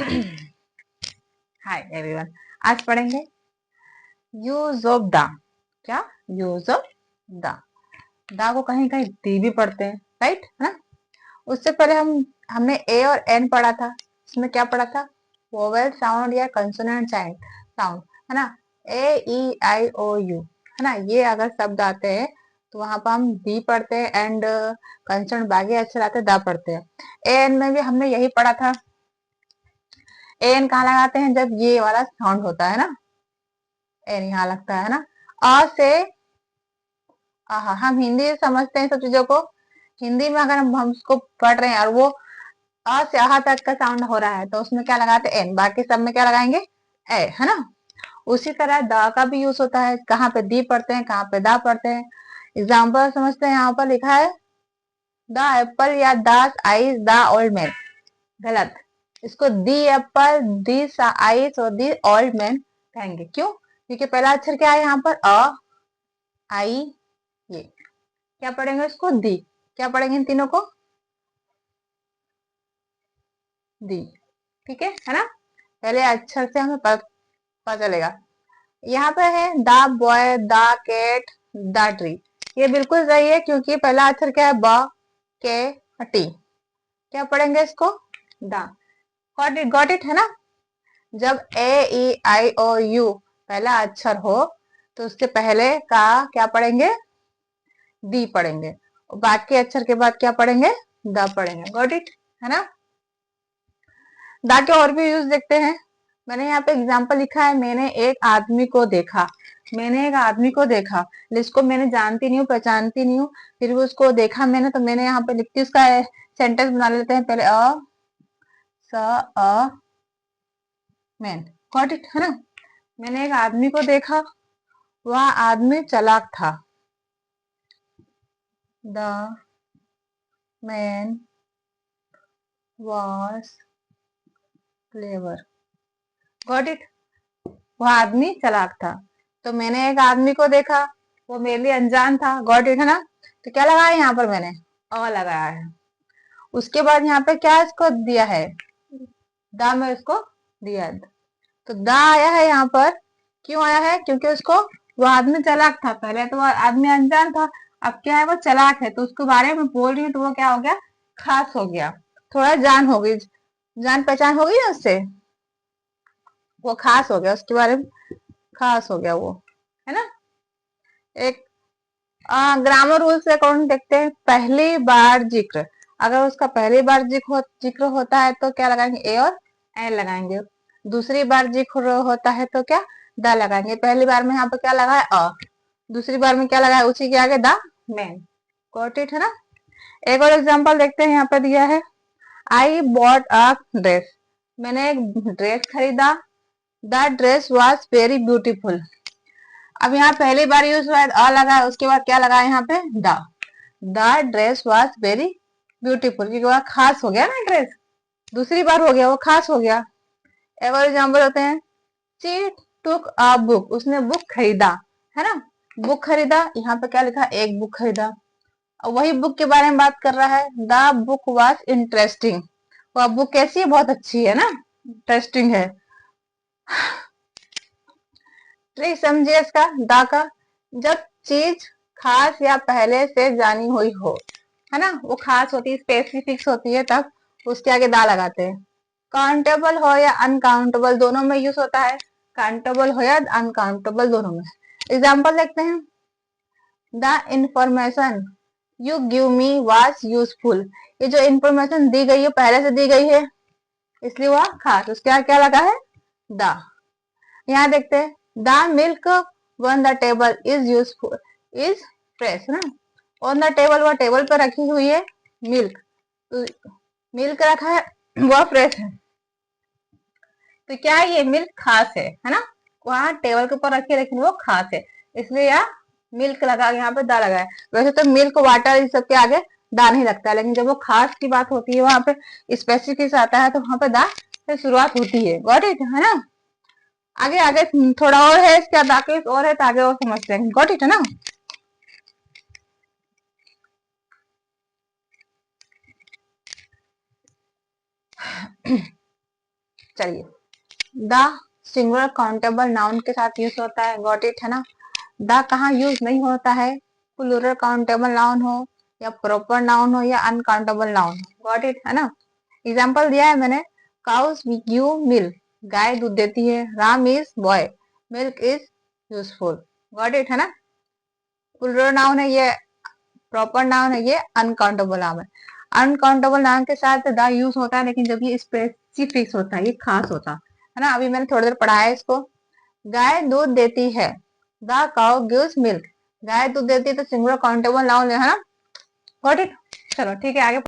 Hi everyone. आज पढ़ेंगे use of the. क्या? Use of the. द को कहीं कहीं दी भी पढ़ते हैं, राइट है ना। उससे पहले हमने ए और एन पढ़ा था। इसमें क्या पढ़ा था? वोवेल साउंड या कंसोनेंट साउंड, है ना। ए ई आई ओ यू, है ना। ये अगर शब्द आते हैं तो वहां पर हम दी पढ़ते हैं एंड कंसोनेंट बाकी अक्षर आते हैं द पढ़ते हैं। ए एन में भी हमने यही पढ़ा था। ए एन कहाँ लगाते हैं? जब ये वाला साउंड होता है ना, एन यहाँ लगता है ना। अ से आहा, हम हिंदी से समझते हैं सब चीजों को। हिंदी में अगर हम उसको पढ़ रहे हैं और वो अ से आहा तक का साउंड हो रहा है तो उसमें क्या लगाते हैं? एन। बाकी सब में क्या लगाएंगे? ए, है ना। उसी तरह द का भी यूज होता है। कहाँ पे दी पढ़ते हैं, कहाँ पे दा पढ़ते हैं। एग्जाम्पल समझते हैं। यहाँ पर लिखा है द एप्पल या the eyes the old man. गलत। इसको दी एप्पल, दी आइज और दी ओल्ड मैन कहेंगे। क्यों? क्योंकि पहला अक्षर क्या है यहाँ पर? अ, आई, ये। क्या पढ़ेंगे इसको? दी। क्या पढ़ेंगे इन तीनों को? दी। ठीक है ना। पहले अक्षर से हमें पता चलेगा। यहाँ पे है the boy, the cat, the tree. ये बिल्कुल सही है क्योंकि पहला अक्षर क्या है? ब, के, टी। क्या पढ़ेंगे इसको? द। गॉट इट, है ना। जब ए ई आई ओ यू पहला अक्षर हो तो उसके पहले का क्या पढ़ेंगे? दी पढ़ेंगे। और बाकी अक्षर के बाद क्या पढ़ेंगे? द पढ़ेंगे। गॉट इट, है ना। दा के और भी यूज देखते हैं। मैंने यहाँ पे एग्जाम्पल लिखा है, मैंने एक आदमी को देखा। मैंने एक आदमी को देखा, जिसको मैंने जानती नहीं हूँ, पहचानती नहीं हूँ, फिर भी उसको देखा मैंने, तो मैंने यहाँ पे लिखती उसका सेंटेंस बना लेते हैं। पहले स अ मैन। गॉट इट, है ना। मैंने एक आदमी को देखा, वह आदमी चालाक था। The man was clever. Got it. वह आदमी चालाक था। तो मैंने एक आदमी को देखा, वो मेरे लिए अनजान था। गॉट इट, है ना। तो क्या लगाया यहाँ पर? मैंने अ लगाया है। उसके बाद यहाँ पे क्या इसको दिया है? द में इसको दिया है। तो द आया है यहाँ पर। क्यों आया है? क्योंकि उसको, वो आदमी चालाक था। पहले तो वो आदमी अनजान था, अब क्या है? वो चालाक है, तो उसके बारे में बोल रही हूँ तो वो क्या हो गया? खास हो गया। थोड़ा जान हो गई, जान पहचान हो गई ना उससे, वो खास हो गया, उसके बारे में खास हो गया वो, है ना। एक ग्रामर रूल से अकॉर्डिंग देखते हैं। पहली बार जिक्र, अगर उसका पहली बार जिक्र होता है तो क्या लगाएंगे? ए और एन लगाएंगे। दूसरी बार जिक्र होता है तो क्या? द लगाएंगे। पहली बार में यहाँ पर क्या लगा है? अ। दूसरी बार में क्या लगा है? उसी के आगे द मैन। गॉट इट, है ना। एक और एग्जांपल देखते हैं। यहाँ पर दिया है आई बॉट अ ड्रेस। मैंने एक ड्रेस खरीदा। The dress was very beautiful. अब यहाँ पहली बार यूज हुआ है, अ लगा है, उसके बाद क्या लगा है यहाँ पे? The dress was very beautiful, क्योंकि वह खास हो गया ना ड्रेस। दूसरी बार हो गया, वो खास हो गया। एक और एग्जाम्पल होते हैं, शी टुक अ बुक। उसने बुक खरीदा, है ना। बुक खरीदा, यहाँ पे क्या लिखा? एक बुक खरीदा। और वही बुक के बारे में बात कर रहा है। The book was interesting. वह बुक कैसी है? बहुत अच्छी है ना, इंटरेस्टिंग है। ट्रिक समझिए इसका, दा का। जब चीज खास या पहले से जानी हुई हो, है ना, वो खास होती है, स्पेसिफिक्स होती है, तब उसके आगे दा लगाते हैं। काउंटेबल हो या अनकाउंटेबल, दोनों में यूज होता है। काउंटेबल हो या अनकाउंटेबल, दोनों में। एग्जाम्पल देखते हैं। The information you give me was useful. ये जो इंफॉर्मेशन दी गई है, पहले से दी गई है, इसलिए वह खास। उसके आगे क्या लगा है? द। यहाँ देखते हैं, the milk one the table is useful is fresh, ना। ऑन द टेबल, वह टेबल पर रखी हुई है मिल्क, तो मिल्क रखा है, वह फ्रेश है। तो क्या है? ये मिल्क खास है ना। वहाँ टेबल के ऊपर रखी, लेकिन वो खास है, इसलिए यहाँ मिल्क लगा, यहाँ पे दा लगा है। वैसे तो मिल्क, वाटर, इस सब के आगे दा नहीं लगता, लेकिन जब वो खास की बात होती है, वहां पे स्पेसिफिक आता है, तो वहां पे दा से शुरुआत होती है। गॉट इट, है ना। आगे आगे थोड़ा और है, इसके बाकी और है, तो आगे और समझते हैं। गॉट इट, है ना। चलिए, द सिंगुलर काउंटेबल नाउन के साथ यूज होता है, गॉट इट, है ना। द कहाँ यूज नहीं होता है, प्लूरल काउंटेबल नाउन हो या प्रॉपर नाउन हो या अनकाउंटेबल नाउन हो, गॉट इट, है ना। एग्जाम्पल दिया है मैंने, काउस गिव मिल्क, गाय दूध देती है, Ram is boy, milk is useful, got it, है ना। प्लूरल नाउन है ये, प्रॉपर नाउन है ये, अनकाउंटेबल नाउन है। अनकाउंटेबल नाउन के साथ द यूज होता है, लेकिन जब ये स्पेसिफिक्स होता है, ये खास होता है ना। अभी मैंने थोड़ी देर पढ़ा है इसको। गाय दूध देती है, द काउ गिव्स मिल्क, गाय दूध देती है तो सिंगुलर काउंटेबल नाउन है ना, गॉट इट। चलो ठीक है, आगे